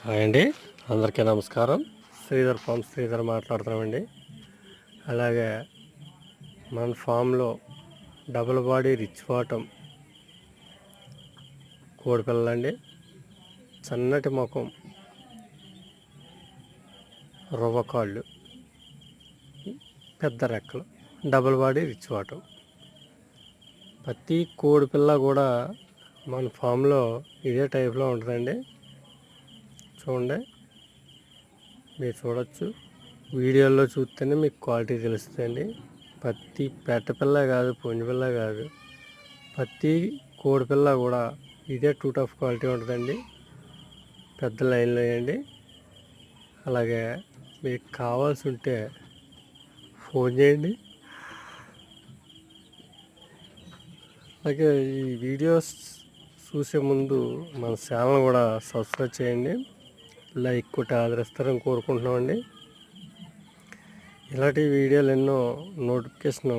Hi అండి, అందరికీ నమస్కారం. శ్రీధర్ ఫార్మ్స్ శ్రీధర్ మాట్లాడుతున్నామండి. అలాగే మన ఫామ్లో డబుల్ బాడీ రిచ్ బాటమ్ కోడిపిల్లలండి. సన్నటి ముఖం, రవ్వకాళ్ళు, పెద్ద రెక్కలు, డబుల్ బాడీ రిచ్ బాటమ్. ప్రతి కోడిపిల్ల కూడా మన ఫామ్లో ఇదే టైప్లో ఉంటుందండి. చూడండి, మీరు చూడొచ్చు. వీడియోలో చూస్తేనే మీకు క్వాలిటీ తెలుస్తుందండి. ప్రతి పెట్టపిల్ల కాదు, పుంజిపిల్ల కాదు, ప్రతి కోడిపిల్ల కూడా ఇదే టూట్ ఆఫ్ క్వాలిటీ ఉంటుందండి. పెద్ద లైన్లో వేయండి. అలాగే మీకు కావాల్సి ఉంటే ఫోన్ చేయండి. అలాగే ఈ వీడియోస్ చూసే ముందు మన ఛానల్ కూడా సబ్స్క్రైబ్ చేయండి, లైక్ కొట్టి ఆదరిస్తారని కోరుకుంటున్నామండి. ఇలాంటి వీడియోలు ఎన్నో నోటిఫికేషన్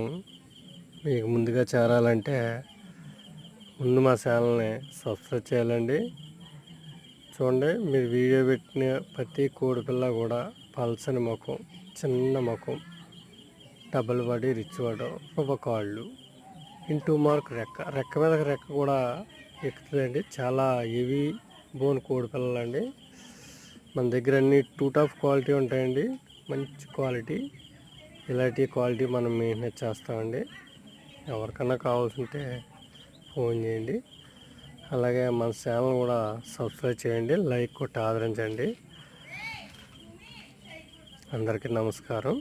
మీకు ముందుగా చేరాలంటే ముందు మా ఛానల్ని సబ్స్క్రైబ్ చేయాలండి. చూడండి, మీరు వీడియో పెట్టిన ప్రతి కోడిపిల్ల కూడా పల్సని ముఖం, చిన్న ముఖం, డబల్ బాడీ రిచ్ బాడీ, కాళ్ళు, ఇంటూ మార్క్ రెక్క మీద రెక్క కూడా ఎక్కుతుందండి. చాలా హెవీ బోన్ కోడిపిల్లలండి. మన దగ్గర అన్ని టూట్ ఆఫ్ క్వాలిటీ ఉంటాయండి, మంచి క్వాలిటీ. ఇలాంటి క్వాలిటీ మనం మెయింటైన్ చేస్తామండి. ఎవరికన్నా కావాల్సి ఉంటే ఫోన్ చేయండి. అలాగే మన ఛానల్ కూడా సబ్స్క్రైబ్ చేయండి, లైక్ కొట్టి ఆదరించండి. అందరికీ నమస్కారం.